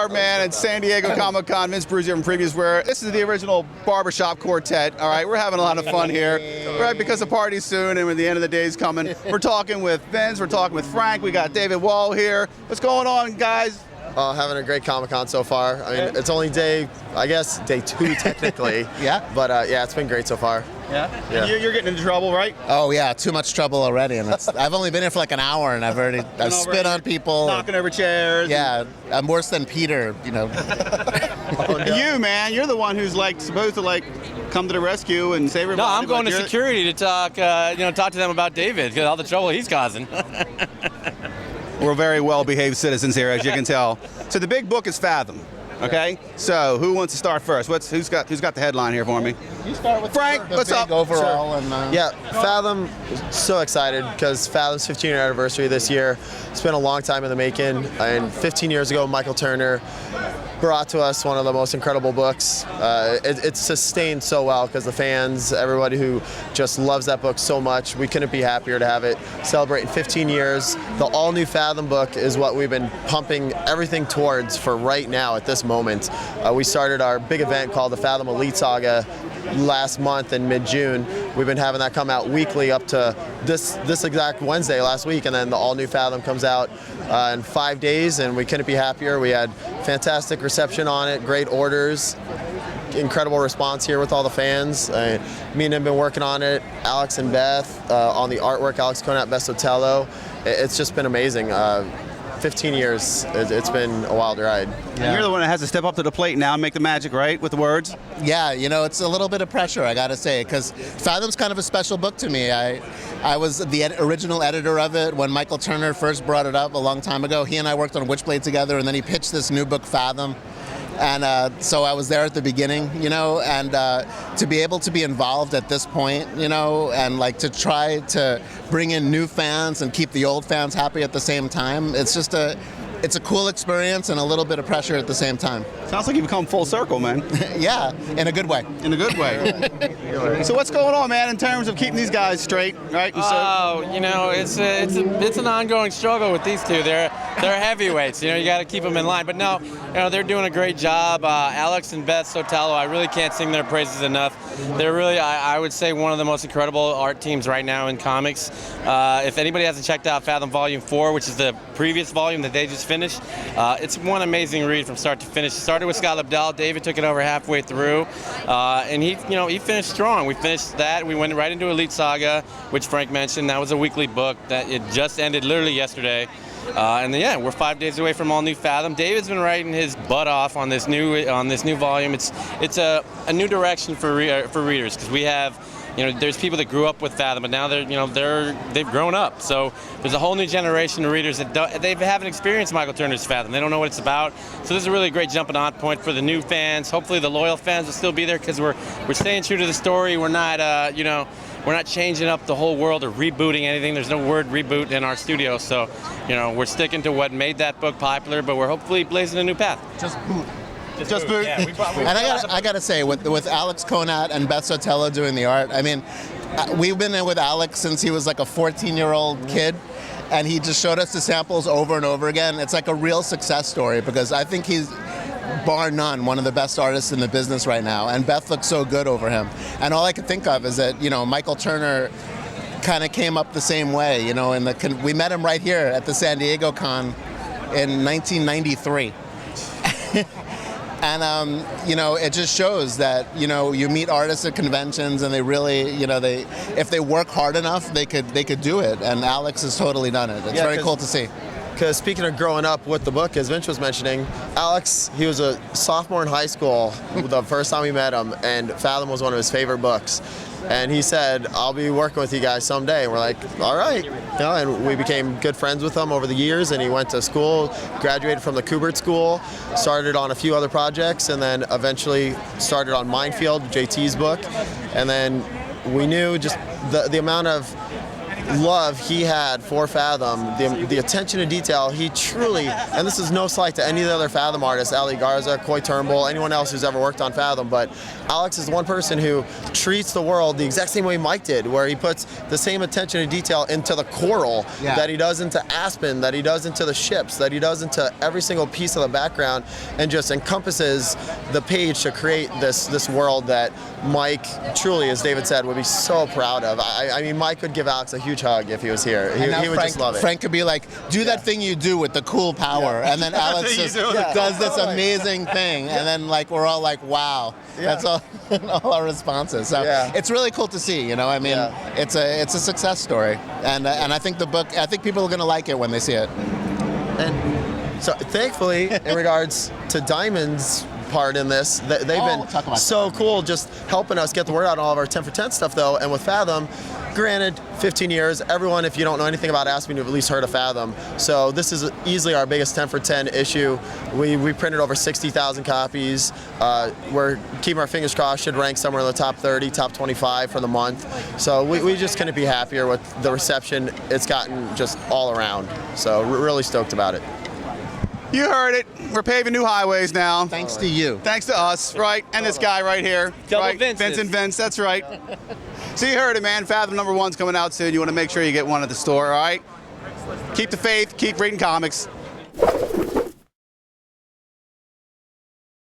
are, man, at San Diego Comic-Con. Vince Brusio from PREVIEWSworld. This is the original barbershop quartet. All right, we're having a lot of fun here, right? Because the party's soon, and when the end of the day is coming, we're talking with Vince. We're talking with Frank. We got David Wohl here. What's going on, guys? Having a great Comic-Con so far. I mean, it's only day 2 technically. Yeah. But yeah, it's been great so far. Yeah. You're getting into trouble, right? Oh yeah, too much trouble already, and I've only been here for like an hour, and I've spit on people, knocking over chairs. Yeah, I'm worse than Peter, you know. You, man, you're the one who's like supposed to like come to the rescue and save everybody. No, I'm going to security to talk, talk to them about David, because all the trouble he's causing. We're very well-behaved citizens here, as you can tell. So the big book is Fathom. Okay, so who wants to start first? Who's got the headline here for me? You start with Frank. What's up? Overall, Sure. and yeah, Fathom. So excited because Fathom's 15-year anniversary this year. It's been a long time in the making, and 15 years ago, Michael Turner brought to us one of the most incredible books. It's sustained so well because the fans, everybody who just loves that book so much, we couldn't be happier to have it celebrating 15 years. The All-New Fathom book is what we've been pumping everything towards for right now at this moment. We started our big event called the Fathom Elite Saga last month in mid-June. We've been having that come out weekly up to this exact Wednesday last week, and then the All-New Fathom comes out in 5 days, and we couldn't be happier. We had fantastic reception on it, great orders, incredible response here with all the fans. Me and him have been working on it, Alex and Beth on the artwork, Alex Conat, Beth Sotelo. It's just been amazing. 15 years, it's been a wild ride. Yeah. And you're the one that has to step up to the plate now and make the magic, right, with the words? Yeah, you know, it's a little bit of pressure, I gotta say, because Fathom's kind of a special book to me. I was the original editor of it when Michael Turner first brought it up a long time ago. He and I worked on Witchblade together, and then he pitched this new book, Fathom. And so I was there at the beginning, you know, and to be able to be involved at this point, you know, and like to try to bring in new fans and keep the old fans happy at the same time, it's just it's a cool experience and a little bit of pressure at the same time. Sounds like you've come full circle, man. Yeah, in a good way. In a good way. So what's going on, man, in terms of keeping these guys straight, right? Oh, you know, it's an ongoing struggle with these two. They're heavyweights. You know, you got to keep them in line. But no, you know, they're doing a great job. Alex and Beth Sotelo, I really can't sing their praises enough. They're really, I would say, one of the most incredible art teams right now in comics. If anybody hasn't checked out Fathom Volume 4, which is the previous volume that they just finished, it's one amazing read from start to finish. It started with Scott Lobdell. David took it over halfway through, and he finished strong. We finished that. We went right into Elite Saga, which Frank mentioned. That was a weekly book that it just ended literally yesterday. And yeah, we're 5 days away from All-New Fathom. David's been writing his butt off on this new volume. It's a new direction for readers, because we have, you know, there's people that grew up with Fathom, but now they've grown up. So there's a whole new generation of readers that they haven't experienced Michael Turner's Fathom. They don't know what it's about. So this is a really great jumping on point for the new fans. Hopefully the loyal fans will still be there, because we're staying true to the story. We're not we're not changing up the whole world or rebooting anything. There's no word reboot in our studio. So, you know, we're sticking to what made that book popular, but we're hopefully blazing a new path. Just boot. Yeah, and I gotta say, with Alex Conat and Beth Sotelo doing the art, I mean, we've been in with Alex since he was like a 14-year-old kid, and he just showed us the samples over and over again. It's like a real success story, because I think he's, bar none, one of the best artists in the business right now, and Beth looks so good over him. And all I could think of is that, you know, Michael Turner kind of came up the same way, you know, we met him right here at the San Diego Con in 1993. And, you know, it just shows that, you know, you meet artists at conventions, and they really, you know, if they work hard enough, they could do it. And Alex has totally done it. It's very cool to see. Because speaking of growing up with the book, as Vince was mentioning, Alex, he was a sophomore in high school the first time we met him, and Fathom was one of his favorite books. And he said, I'll be working with you guys someday. And we're like, all right. You know, and we became good friends with him over the years, and he went to school, graduated from the Kubert School, started on a few other projects, and then eventually started on Minefield, JT's book. And then we knew just the amount of love he had for Fathom, the attention to detail, he truly, and this is no slight to any of the other Fathom artists, Ali Garza, Coy Turnbull, anyone else who's ever worked on Fathom, but Alex is one person who treats the world the exact same way Mike did, where he puts the same attention to detail into the coral that he does into Aspen, that he does into the ships, that he does into every single piece of the background, and just encompasses the page to create this world that Mike truly, as David said, would be so proud of. I mean, Mike would give Alex a huge hug if he was here. He would just love it. Frank could be like, do that thing you do with the cool power, and then Alex just does this amazing thing, and then like we're all like, wow. That's all our responses. So it's really cool to see. You know, I mean, it's a success story, and I think the book, I think people are going to like it when they see it. And so, thankfully, in regards to Diamond's part in this, they've been so cool, just helping us get the word out on all of our 10 for 10 stuff, though. And with Fathom, granted, 15 years, everyone, if you don't know anything about Aspen, you've at least heard of Fathom. So this is easily our biggest 10 for 10 issue. We printed over 60,000 copies. We're keeping our fingers crossed, should rank somewhere in the top 30, top 25 for the month. So we just couldn't be happier with the reception it's gotten just all around. So we're really stoked about it. You heard it. We're paving new highways now. Thanks to you. Thanks to us, right? And this guy right here. Double right? Vinces. Vince and Vince, that's right. So you heard it, man. Fathom #1's coming out soon. You want to make sure you get one at the store, all right? Keep the faith, keep reading comics.